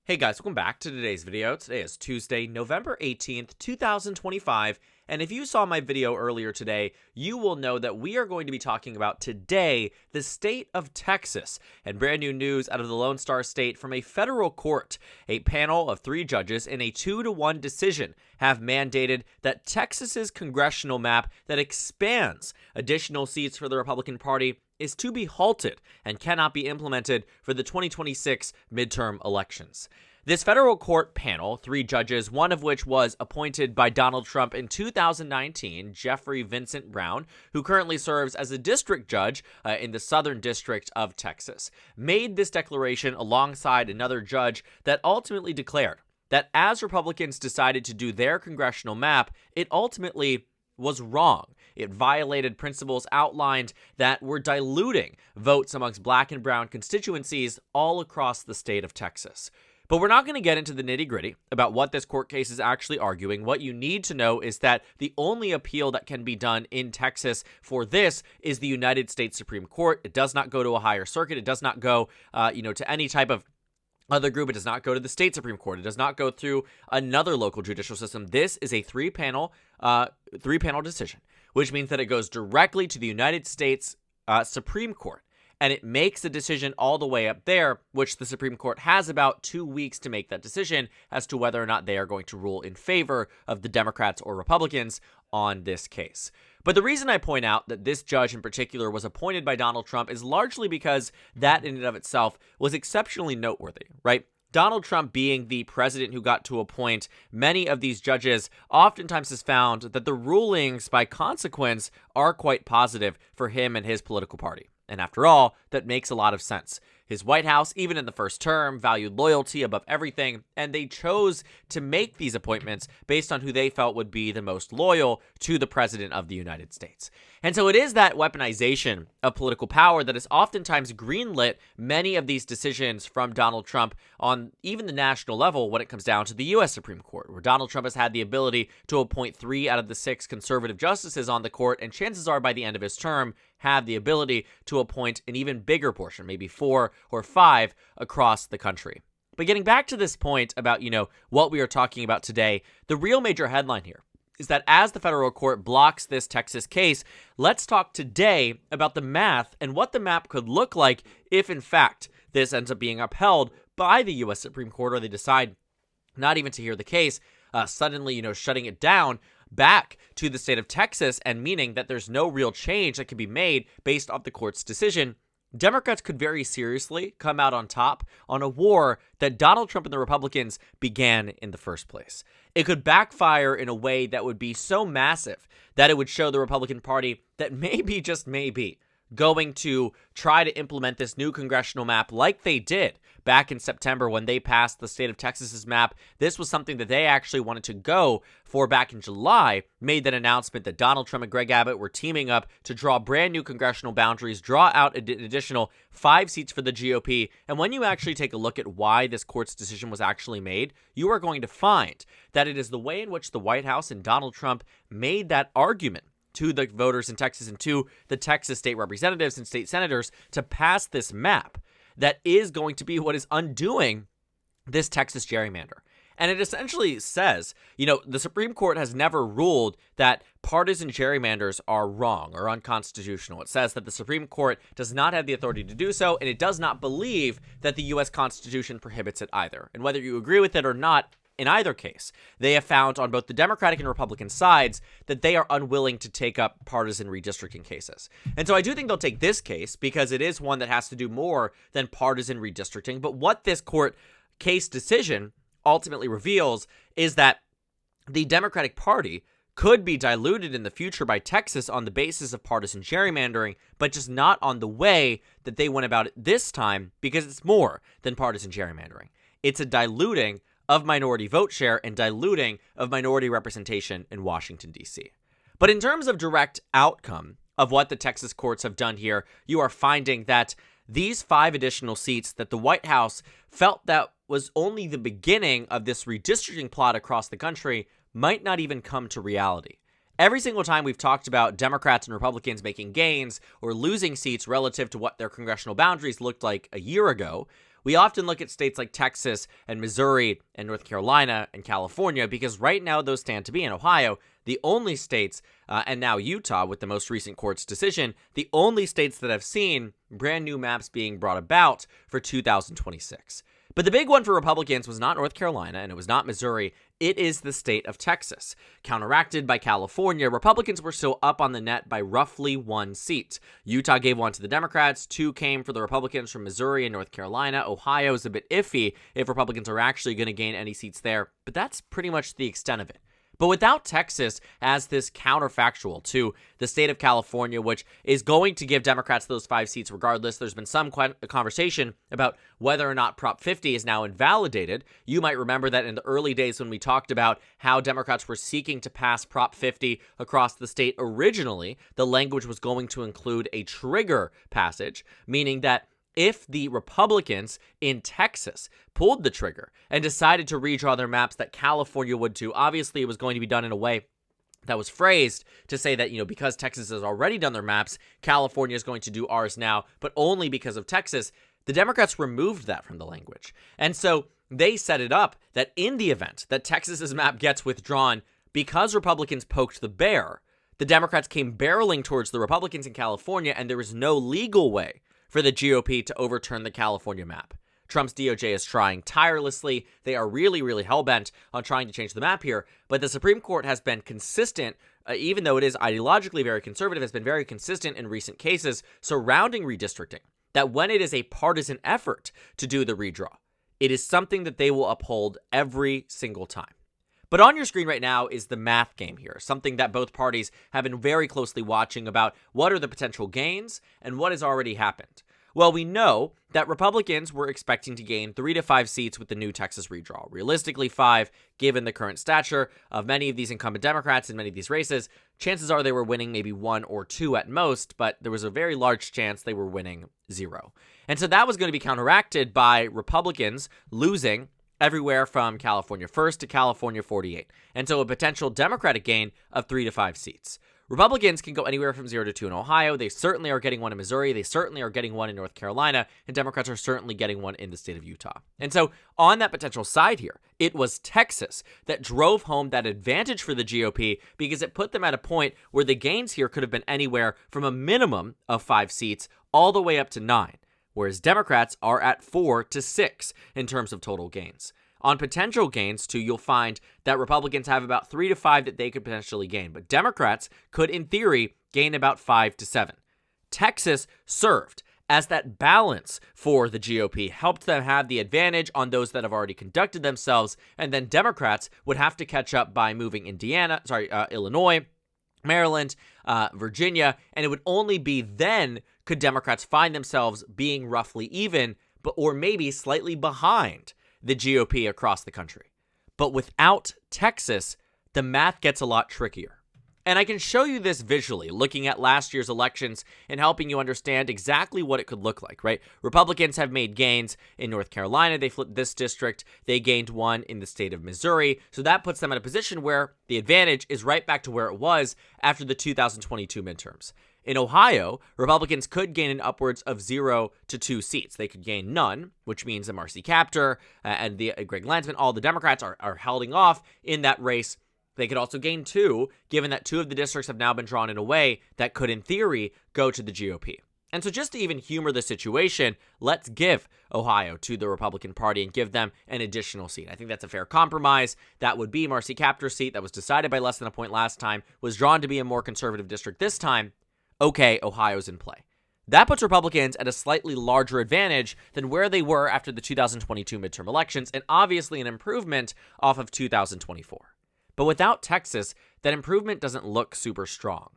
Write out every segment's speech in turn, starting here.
Hey guys, welcome back to today's video. Today is Tuesday, November 18th, 2025, and if you saw my video earlier today, you will know that we are going to be talking about today the state of Texas and brand new news out of the Lone Star State from a federal court. A panel of 3 judges in a 2-to-1 decision have mandated that Texas's congressional map that expands additional seats for the Republican Party is to be halted and cannot be implemented for the 2026 midterm elections. This federal court panel, 3 judges, one of which was appointed by Donald Trump in 2019, Jeffrey Vincent Brown, who currently serves as a district judge in the Southern District of Texas, made this declaration alongside another judge that ultimately declared that as Republicans decided to do their congressional map, it ultimately was wrong. It violated principles outlined that were diluting votes amongst black and brown constituencies all across the state of Texas. But we're not going to get into the nitty-gritty about what this court case is actually arguing. What you need to know is that the only appeal that can be done in Texas for this is the United States Supreme Court. It does not go to a higher circuit. It does not go, to any type of other group. It does not go to the state Supreme Court. It does not go through another local judicial system. This is a three-panel decision, which means that it goes directly to the United States Supreme Court. And it makes a decision all the way up there, which the Supreme Court has about 2 weeks to make that decision as to whether or not they are going to rule in favor of the Democrats or Republicans on this case. But the reason I point out that this judge in particular was appointed by Donald Trump is largely because that in and of itself was exceptionally noteworthy, right? Donald Trump, being the president who got to appoint many of these judges, oftentimes has found that the rulings by consequence are quite positive for him and his political party. And after all, that makes a lot of sense. His White House, even in the first term, valued loyalty above everything, and they chose to make these appointments based on who they felt would be the most loyal to the President of the United States. And so it is that weaponization of political power that has oftentimes greenlit many of these decisions from Donald Trump on even the national level when it comes down to the U.S. Supreme Court, where Donald Trump has had the ability to appoint 3 out of the 6 conservative justices on the court, and chances are by the end of his term have the ability to appoint an even bigger portion, maybe 4 or 5 across the country. But getting back to this point about, what we are talking about today, the real major headline here is that as the federal court blocks this Texas case, let's talk today about the math and what the map could look like if, in fact, this ends up being upheld by the U.S. Supreme Court, or they decide not even to hear the case, suddenly, shutting it down back to the state of Texas, and meaning that there's no real change that can be made based off the court's decision. Democrats could very seriously come out on top on a war that Donald Trump and the Republicans began in the first place. It could backfire in a way that would be so massive that it would show the Republican Party that maybe, just maybe, going to try to implement this new congressional map like they did back in September when they passed the state of Texas's map. This was something that they actually wanted to go for back in July, made that announcement that Donald Trump and Greg Abbott were teaming up to draw brand new congressional boundaries, draw out an additional 5 seats for the GOP. And when you actually take a look at why this court's decision was actually made, you are going to find that it is the way in which the White House and Donald Trump made that argument to the voters in Texas and to the Texas state representatives and state senators to pass this map that is going to be what is undoing this Texas gerrymander. And it essentially says, the Supreme Court has never ruled that partisan gerrymanders are wrong or unconstitutional. It says that the Supreme Court does not have the authority to do so, and it does not believe that the U.S. Constitution prohibits it either. And whether you agree with it or not, in either case, they have found on both the Democratic and Republican sides that they are unwilling to take up partisan redistricting cases. And so I do think they'll take this case because it is one that has to do more than partisan redistricting. But what this court case decision ultimately reveals is that the Democratic Party could be diluted in the future by Texas on the basis of partisan gerrymandering, but just not on the way that they went about it this time, because it's more than partisan gerrymandering. It's a diluting of minority vote share and diluting of minority representation in Washington, D.C. But in terms of direct outcome of what the Texas courts have done here, you are finding that these 5 additional seats that the White House felt that was only the beginning of this redistricting plot across the country might not even come to reality. Every single time we've talked about Democrats and Republicans making gains or losing seats relative to what their congressional boundaries looked like a year ago, We often look at states like Texas and Missouri and North Carolina and California because right now those stand to be, in Ohio, the only states, and now Utah with the most recent court's decision, the only states that have seen brand new maps being brought about for 2026. But the big one for Republicans was not North Carolina, and it was not Missouri. It is the state of Texas. Counteracted by California, Republicans were still up on the net by roughly 1 seat. Utah gave 1 to the Democrats, 2 came for the Republicans from Missouri and North Carolina. Ohio is a bit iffy if Republicans are actually going to gain any seats there, but that's pretty much the extent of it. But without Texas as this counterfactual to the state of California, which is going to give Democrats those 5 seats regardless, there's been some conversation about whether or not Prop 50 is now invalidated. You might remember that in the early days when we talked about how Democrats were seeking to pass Prop 50 across the state originally, the language was going to include a trigger passage, meaning that if the Republicans in Texas pulled the trigger and decided to redraw their maps that California would too, obviously it was going to be done in a way that was phrased to say that, because Texas has already done their maps, California is going to do ours now, but only because of Texas. The Democrats removed that from the language. And so they set it up that in the event that Texas's map gets withdrawn, because Republicans poked the bear, the Democrats came barreling towards the Republicans in California, and there was no legal way for the GOP to overturn the California map. Trump's DOJ is trying tirelessly. They are really, really hell-bent on trying to change the map here. But the Supreme Court has been consistent, even though it is ideologically very conservative, has been very consistent in recent cases surrounding redistricting, that when it is a partisan effort to do the redraw, it is something that they will uphold every single time. But on your screen right now is the math game here, something that both parties have been very closely watching about what are the potential gains and what has already happened. Well, we know that Republicans were expecting to gain 3 to 5 seats with the new Texas redraw. Realistically, 5, given the current stature of many of these incumbent Democrats in many of these races. Chances are they were winning maybe 1 or 2 at most, but there was a very large chance they were winning 0. And so that was going to be counteracted by Republicans losing everywhere from California 1st to California 48, and so a potential Democratic gain of 3 to 5 seats. Republicans can go anywhere from 0 to 2 in Ohio. They certainly are getting 1 in Missouri. They certainly are getting 1 in North Carolina, and Democrats are certainly getting 1 in the state of Utah. And so on that potential side here, it was Texas that drove home that advantage for the GOP because it put them at a point where the gains here could have been anywhere from a minimum of 5 seats all the way up to 9. Whereas Democrats are at 4 to 6 in terms of total gains. On potential gains, too, you'll find that Republicans have about 3 to 5 that they could potentially gain, but Democrats could, in theory, gain about 5 to 7. Texas served as that balance for the GOP, helped them have the advantage on those that have already conducted themselves, and then Democrats would have to catch up by moving Illinois, Maryland, Virginia, and it would only be then could Democrats find themselves being roughly even, or maybe slightly behind the GOP across the country. But without Texas, the math gets a lot trickier. And I can show you this visually, looking at last year's elections and helping you understand exactly what it could look like, right? Republicans have made gains in North Carolina. They flipped this district. They gained 1 in the state of Missouri. So that puts them in a position where the advantage is right back to where it was after the 2022 midterms. In Ohio, Republicans could gain an upwards of 0 to 2 seats. They could gain none, which means that Marcy Kaptur and Greg Landsman, all the Democrats are holding off in that race. They could also gain 2, given that 2 of the districts have now been drawn in a way that could, in theory, go to the GOP. And so just to even humor the situation, let's give Ohio to the Republican Party and give them an additional seat. I think that's a fair compromise. That would be Marcy Kaptur's seat that was decided by less than a point last time, was drawn to be a more conservative district this time. Okay, Ohio's in play. That puts Republicans at a slightly larger advantage than where they were after the 2022 midterm elections, and obviously an improvement off of 2024. But without Texas, that improvement doesn't look super strong.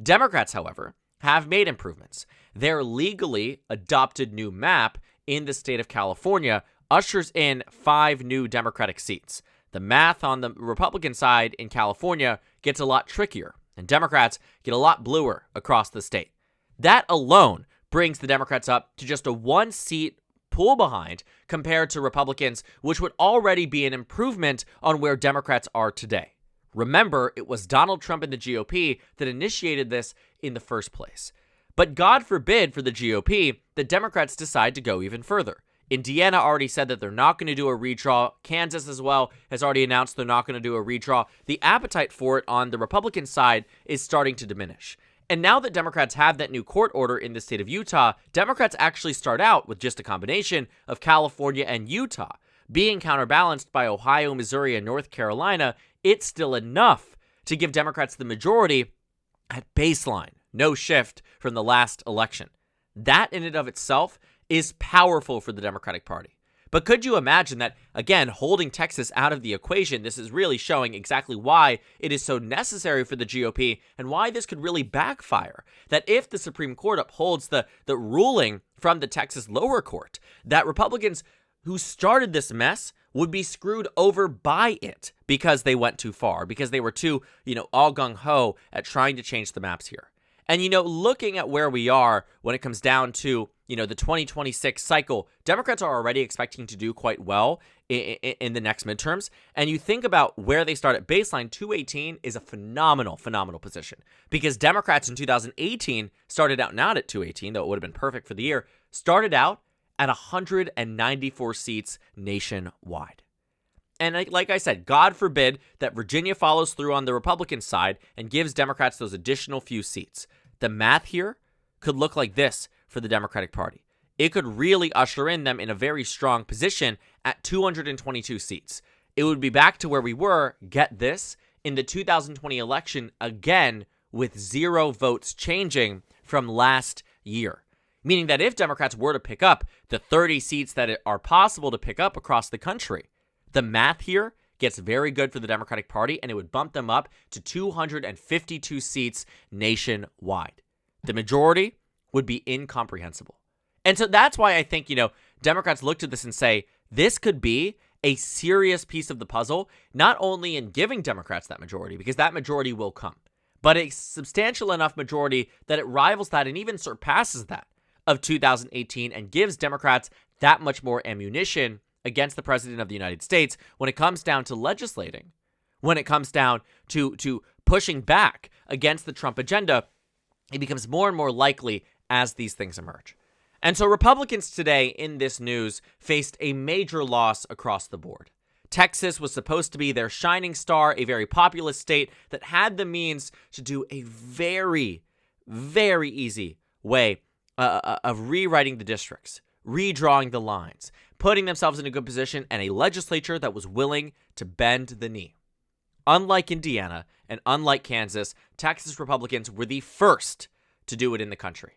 Democrats, however, have made improvements. Their legally adopted new map in the state of California ushers in 5 new Democratic seats. The math on the Republican side in California gets a lot trickier, and Democrats get a lot bluer across the state. That alone brings the Democrats up to just a 1-seat pull behind compared to Republicans, which would already be an improvement on where Democrats are today. Remember, it was Donald Trump and the GOP that initiated this in the first place. But God forbid for the GOP that Democrats decide to go even further. Indiana already said that they're not going to do a redraw. Kansas as well has already announced they're not going to do a redraw. The appetite for it on the Republican side is starting to diminish. And now that Democrats have that new court order in the state of Utah, Democrats actually start out with just a combination of California and Utah. Being counterbalanced by Ohio, Missouri, and North Carolina, it's still enough to give Democrats the majority at baseline, no shift from the last election. That in and of itself is powerful for the Democratic Party. But could you imagine that, again, holding Texas out of the equation, this is really showing exactly why it is so necessary for the GOP and why this could really backfire. That if the Supreme Court upholds the ruling from the Texas lower court, that Republicans who started this mess would be screwed over by it because they went too far, because they were too, all gung-ho at trying to change the maps here. And, looking at where we are when it comes down to, the 2026 cycle, Democrats are already expecting to do quite well in the next midterms. And you think about where they start at baseline, 218 is a phenomenal position because Democrats in 2018 started out not at 218, though it would have been perfect for the year, started out at 194 seats nationwide. And like I said, God forbid that Virginia follows through on the Republican side and gives Democrats those additional few seats. The math here could look like this for the Democratic Party. It could really usher in them in a very strong position at 222 seats. It would be back to where we were, get this, in the 2020 election again with 0 votes changing from last year. Meaning that if Democrats were to pick up the 30 seats that are possible to pick up across the country, the math here gets very good for the Democratic Party, and it would bump them up to 252 seats nationwide. The majority would be incomprehensible. And so that's why I think, Democrats look to this and say, this could be a serious piece of the puzzle, not only in giving Democrats that majority, because that majority will come, but a substantial enough majority that it rivals that and even surpasses that of 2018 and gives Democrats that much more ammunition against the President of the United States when it comes down to legislating, when it comes down to pushing back against the Trump agenda. It becomes more and more likely as these things emerge. And so Republicans today in this news faced a major loss across the board. Texas was supposed to be their shining star, a very populous state that had the means to do a very, very easy way of rewriting the districts, redrawing the lines, putting themselves in a good position, and a legislature that was willing to bend the knee. Unlike Indiana and unlike Kansas, Texas Republicans were the first to do it in the country,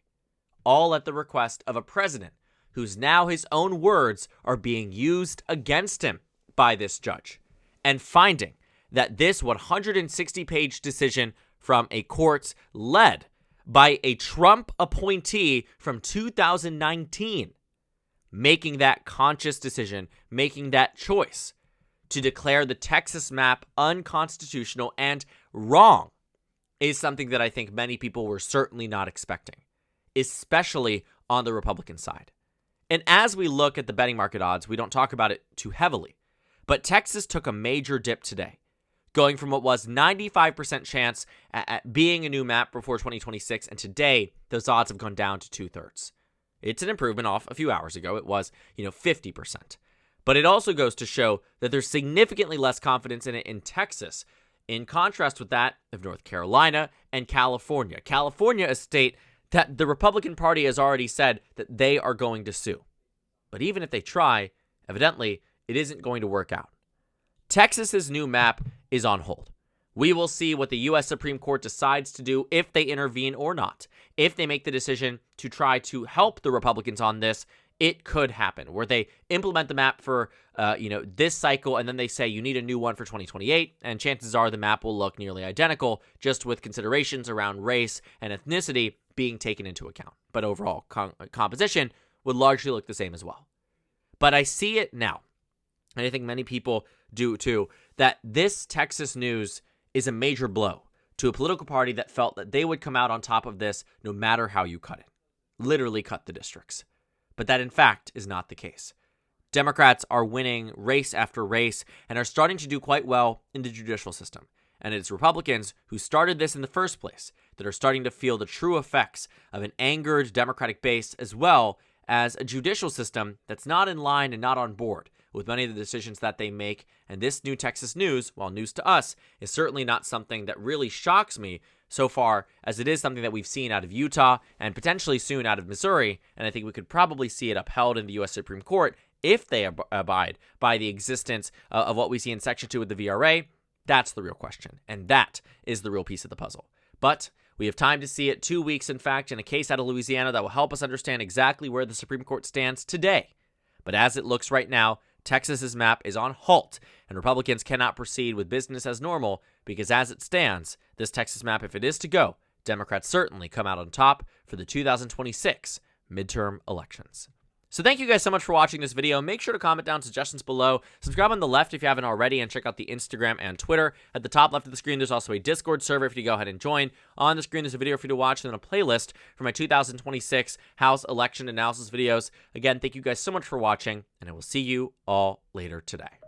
all at the request of a president whose now his own words are being used against him by this judge, and finding that this 160-page decision from a court led by a Trump appointee from 2019, making that conscious decision, making that choice to declare the Texas map unconstitutional and wrong is something that I think many people were certainly not expecting, especially on the Republican side. And as we look at the betting market odds, we don't talk about it too heavily, but Texas took a major dip today, going from what was 95% chance at being a new map before 2026, and today those odds have gone down to 2/3. It's an improvement off a few hours ago. It was, 50%. But it also goes to show that there's significantly less confidence in it in Texas, in contrast with that of North Carolina and California. California, a state that the Republican Party has already said that they are going to sue. But even if they try, evidently, it isn't going to work out. Texas's new map is on hold. We will see what the U.S. Supreme Court decides to do, if they intervene or not. If they make the decision to try to help the Republicans on this, it could happen, where they implement the map for, this cycle, and then they say you need a new one for 2028, and chances are the map will look nearly identical, just with considerations around race and ethnicity being taken into account. But overall composition would largely look the same as well. But I see it now, and I think many people do too, that this Texas news is a major blow to a political party that felt that they would come out on top of this no matter how you cut it. Literally cut the districts. But that, in fact, is not the case. Democrats are winning race after race and are starting to do quite well in the judicial system. And it's Republicans who started this in the first place that are starting to feel the true effects of an angered Democratic base, as well as a judicial system that's not in line and not on board with many of the decisions that they make. And this new Texas news, while news to us, is certainly not something that really shocks me so far, as it is something that we've seen out of Utah and potentially soon out of Missouri. And I think we could probably see it upheld in the U.S. Supreme Court if they abide by the existence of what we see in Section 2 of the VRA. That's the real question, and that is the real piece of the puzzle. But we have time to see it, 2 weeks, in fact, in a case out of Louisiana that will help us understand exactly where the Supreme Court stands today. But as it looks right now, Texas's map is on halt, and Republicans cannot proceed with business as normal because as it stands, this Texas map, if it is to go, Democrats certainly come out on top for the 2026 midterm elections. So thank you guys so much for watching this video. Make sure to comment down suggestions below. Subscribe on the left if you haven't already, and check out the Instagram and Twitter. At the top left of the screen, there's also a Discord server for you to go ahead and join. On the screen, there's a video for you to watch, and then a playlist for my 2026 House election analysis videos. Again, thank you guys so much for watching, and I will see you all later today.